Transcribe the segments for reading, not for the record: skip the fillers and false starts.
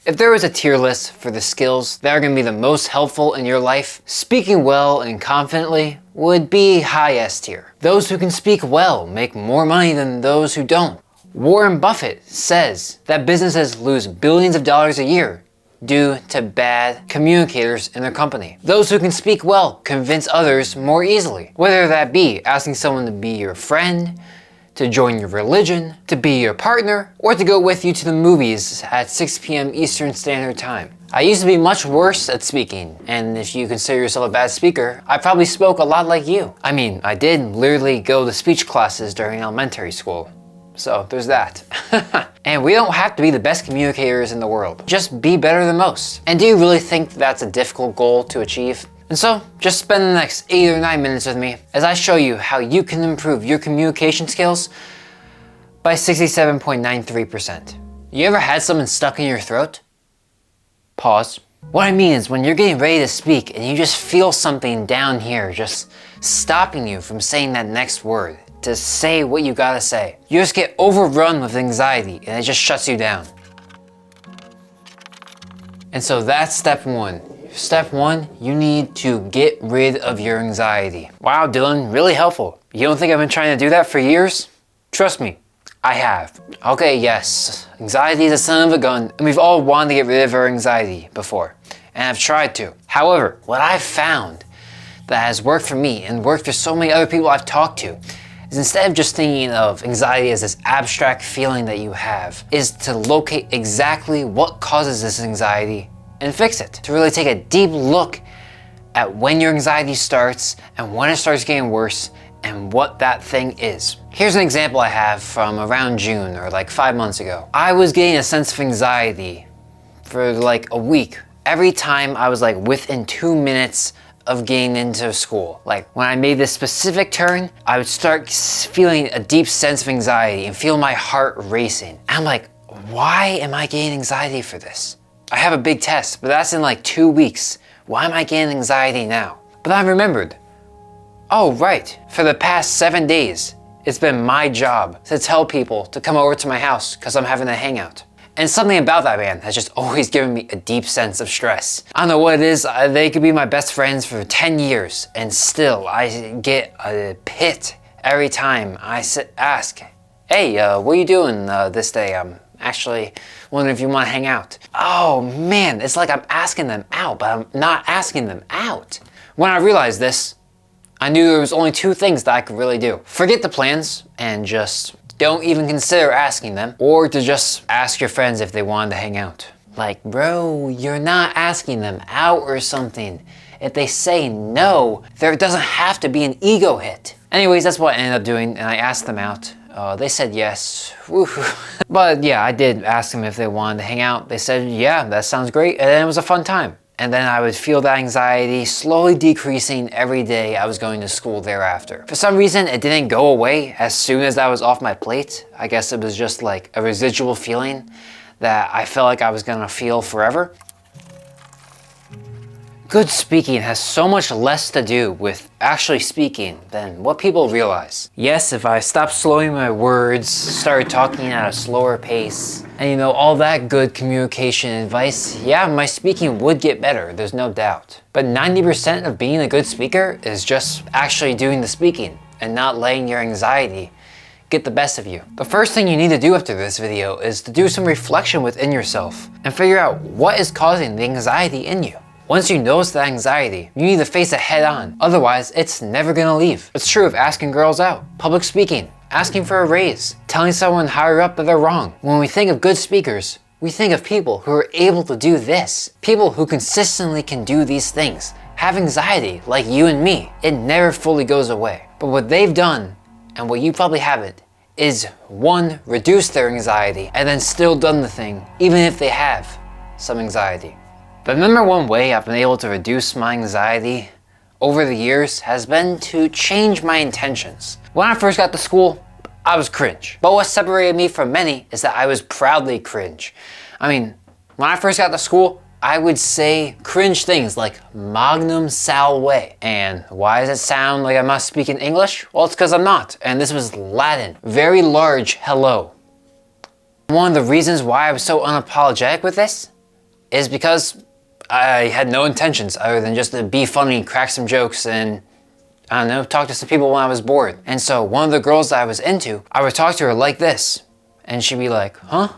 If there was a tier list for the skills that are going to be the most helpful in your life, speaking well and confidently would be high S tier. Those who can speak well make more money than those who don't. Warren Buffett says that businesses lose billions of dollars a year due to bad communicators in their company. Those who can speak well convince others more easily, whether that be asking someone to be your friend, to join your religion, to be your partner, or to go with you to the movies at 6 p.m. Eastern Standard Time. I used to be much worse at speaking, and if you consider yourself a bad speaker, I probably spoke a lot like you. I mean, I did literally go to speech classes during elementary school. So there's that. And we don't have to be the best communicators in the world. Just be better than most. And do you really think that's a difficult goal to achieve? And so, just spend the next 8 or 9 minutes with me as I show you how you can improve your communication skills by 67.93%. You ever had something stuck in your throat? Pause. What I mean is when you're getting ready to speak and you just feel something down here just stopping you from saying that next word, to say what you gotta say. You just get overrun with anxiety and it just shuts you down. And so that's step one. Step one, you need to get rid of your anxiety. Wow, Dylan, really helpful. You don't think I've been trying to do that for years? Trust me, I have. Okay, yes, anxiety is a son of a gun, and we've all wanted to get rid of our anxiety before, and I've tried to. However, what I've found that has worked for me and worked for so many other people I've talked to is instead of just thinking of anxiety as this abstract feeling that you have, is to locate exactly what causes this anxiety and fix it. To really take a deep look at when your anxiety starts and when it starts getting worse and what that thing is. Here's an example I have from around June or like 5 months ago. I was getting a sense of anxiety for like a week. Every time I was like within 2 minutes of getting into school. Like when I made this specific turn, I would start feeling a deep sense of anxiety and feel my heart racing. I'm like, why am I getting anxiety for this? I have a big test, but that's in like 2 weeks. Why am I getting anxiety now? But I remembered, oh right, for the past 7 days, it's been my job to tell people to come over to my house because I'm having a hangout. And something about that man has just always given me a deep sense of stress. I don't know what it is, they could be my best friends for 10 years and still I get a pit every time I ask, hey, what are you doing this day? I'm actually wondering if you want to hang out. Oh man, it's like I'm asking them out, but I'm not asking them out. When I realized this, I knew there was only 2 things that I could really do. Forget the plans and just don't even consider asking them, or to just ask your friends if they wanted to hang out. Like, bro, you're not asking them out or something. If they say no, there doesn't have to be an ego hit. Anyways, that's what I ended up doing, and I asked them out. They said yes. But yeah, I did ask them if they wanted to hang out. They said, yeah, that sounds great, and then it was a fun time. And then I would feel that anxiety slowly decreasing every day I was going to school thereafter. For some reason, it didn't go away as soon as I was off my plate. I guess it was just like a residual feeling that I felt like I was gonna feel forever. Good speaking has so much less to do with actually speaking than what people realize. Yes, if I stopped slowing my words, started talking at a slower pace, and you know, all that good communication advice, yeah, my speaking would get better, there's no doubt. But 90% of being a good speaker is just actually doing the speaking and not letting your anxiety get the best of you. The first thing you need to do after this video is to do some reflection within yourself and figure out what is causing the anxiety in you. Once you notice that anxiety, you need to face it head on. Otherwise, it's never gonna leave. It's true of asking girls out, public speaking, asking for a raise, telling someone higher up that they're wrong. When we think of good speakers, we think of people who are able to do this. People who consistently can do these things. Have anxiety, like you and me. It never fully goes away. But what they've done, and what you probably haven't, is 1, reduce their anxiety, and then still done the thing, even if they have some anxiety. The number 1 way I've been able to reduce my anxiety over the years has been to change my intentions. When I first got to school, I was cringe. But what separated me from many is that I was proudly cringe. I mean, when I first got to school, I would say cringe things like magnum salve. And why does it sound like I'm not speaking English? Well, it's because I'm not. And this was Latin. Very large hello. One of the reasons why I was so unapologetic with this is because I had no intentions other than just to be funny, crack some jokes, and I don't know, talk to some people when I was bored. And so one of the girls that I was into, I would talk to her like this, and she'd be like, huh?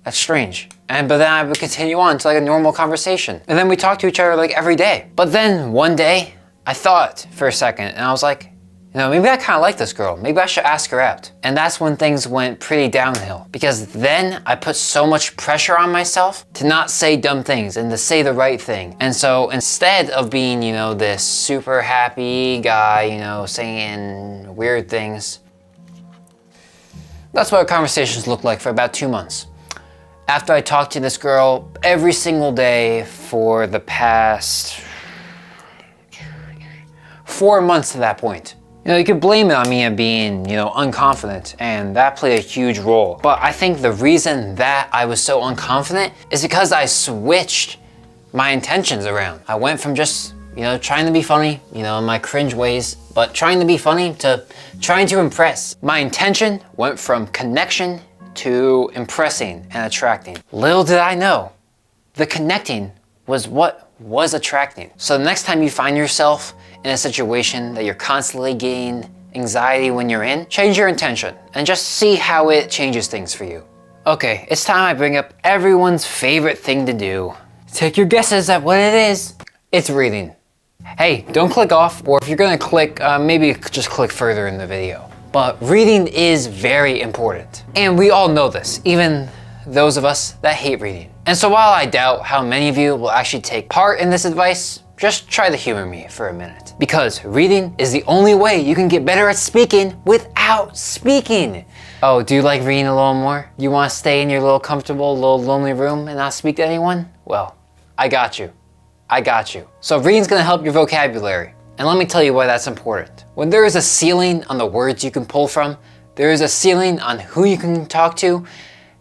That's strange. But then I would continue on to like a normal conversation. And then we talked to each other like every day. But then one day, I thought for a second, and I was like, you know, maybe I kind of like this girl. Maybe I should ask her out. And that's when things went pretty downhill. Because then I put so much pressure on myself to not say dumb things and to say the right thing. And so instead of being, you know, this super happy guy, you know, saying weird things, that's what our conversations looked like for about 2 months. After I talked to this girl every single day for the past 4 months to that point. You know, you could blame it on me of being, you know, unconfident, and that played a huge role. But I think the reason that I was so unconfident is because I switched my intentions around. I went from just, you know, trying to be funny, you know, in my cringe ways, but trying to be funny to trying to impress. My intention went from connection to impressing and attracting. Little did I know, the connecting was what was attracting. So the next time you find yourself in a situation that you're constantly getting anxiety when you're in, change your intention and just see how it changes things for you. Okay, it's time I bring up everyone's favorite thing to do. Take your guesses at what it is. It's reading. Hey, don't click off, or if you're gonna click, maybe just click further in the video. But reading is very important. And we all know this, even those of us that hate reading. And so while I doubt how many of you will actually take part in this advice, just try to humor me for a minute. Because reading is the only way you can get better at speaking without speaking. Oh, do you like reading a little more? You want to stay in your little comfortable, little lonely room and not speak to anyone? Well, I got you. I got you. So reading's gonna help your vocabulary. And let me tell you why that's important. When there is a ceiling on the words you can pull from, there is a ceiling on who you can talk to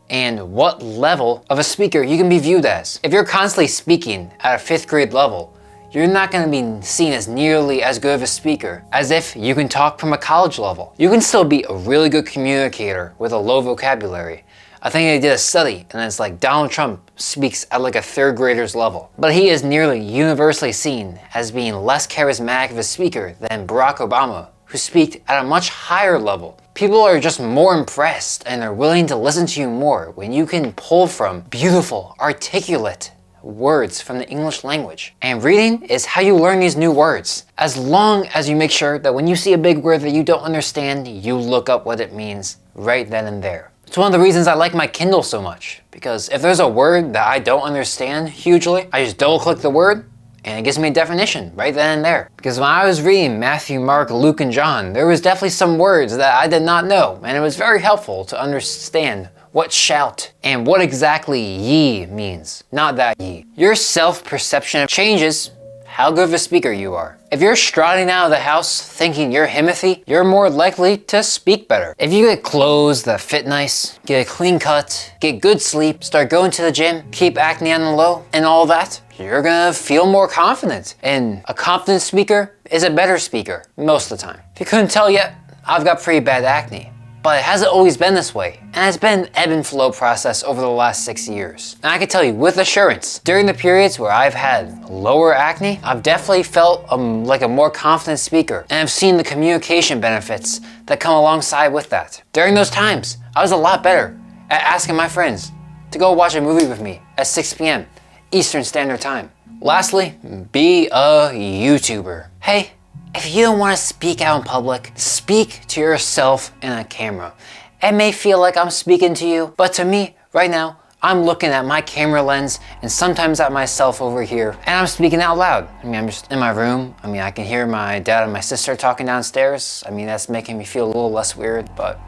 and what level of a speaker you can be viewed as. If you're constantly speaking at a 5th grade level, you're not gonna be seen as nearly as good of a speaker as if you can talk from a college level. You can still be a really good communicator with a low vocabulary. I think they did a study and it's like Donald Trump speaks at like a 3rd grader's level. But he is nearly universally seen as being less charismatic of a speaker than Barack Obama, who speaks at a much higher level. People are just more impressed and are willing to listen to you more when you can pull from beautiful, articulate words from the English language. And reading is how you learn these new words. As long as you make sure that when you see a big word that you don't understand, you look up what it means right then and there. It's one of the reasons I like my Kindle so much, because if there's a word that I don't understand hugely, I just double click the word and it gives me a definition right then and there. Because when I was reading Matthew, Mark, Luke, and John, there was definitely some words that I did not know, and it was very helpful to understand what shout and what exactly ye means, not that ye. Your self-perception changes how good of a speaker you are. If you're striding out of the house thinking you're Timothy, you're more likely to speak better. If you get clothes that fit nice, get a clean cut, get good sleep, start going to the gym, keep acne on the low, and all that, you're gonna feel more confident. And a confident speaker is a better speaker most of the time. If you couldn't tell yet, I've got pretty bad acne. But it hasn't always been this way, and it's been an ebb and flow process over the last 6 years. And I can tell you with assurance, during the periods where I've had lower acne, I've definitely felt like a more confident speaker, and I've seen the communication benefits that come alongside with that. During those times, I was a lot better at asking my friends to go watch a movie with me at 6 p.m. Eastern Standard Time. Lastly, be a YouTuber. Hey, if you don't want to speak out in public, speak to yourself in a camera. It may feel like I'm speaking to you, but to me, right now, I'm looking at my camera lens and sometimes at myself over here, and I'm speaking out loud. I mean, I'm just in my room. I mean, I can hear my dad and my sister talking downstairs. I mean, that's making me feel a little less weird, but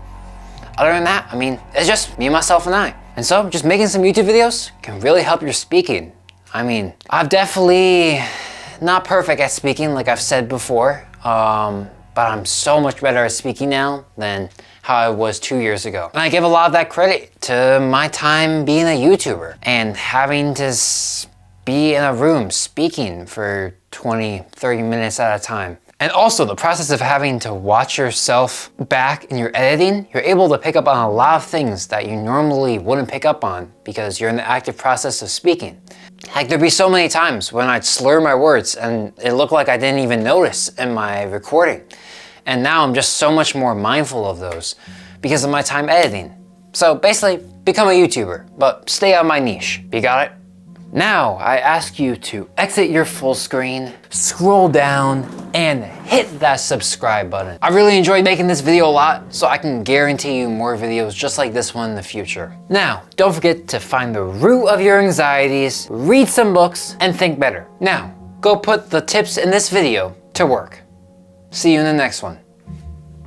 other than that, I mean, it's just me, myself, and I. And so, just making some YouTube videos can really help your speaking. I mean, I've definitely not perfect at speaking, like I've said before, but I'm so much better at speaking now than how I was 2 years ago. And I give a lot of that credit to my time being a YouTuber and having to be in a room speaking for 20, 30 minutes at a time. And also the process of having to watch yourself back in your editing, you're able to pick up on a lot of things that you normally wouldn't pick up on because you're in the active process of speaking. Like there'd be so many times when I'd slur my words and it looked like I didn't even notice in my recording. And now I'm just so much more mindful of those because of my time editing. So basically, become a YouTuber, but stay on my niche. You got it? Now, I ask you to exit your full screen, scroll down, and hit that subscribe button. I really enjoyed making this video a lot, so I can guarantee you more videos just like this one in the future. Now, don't forget to find the root of your anxieties, read some books, and think better. Now, go put the tips in this video to work. See you in the next one.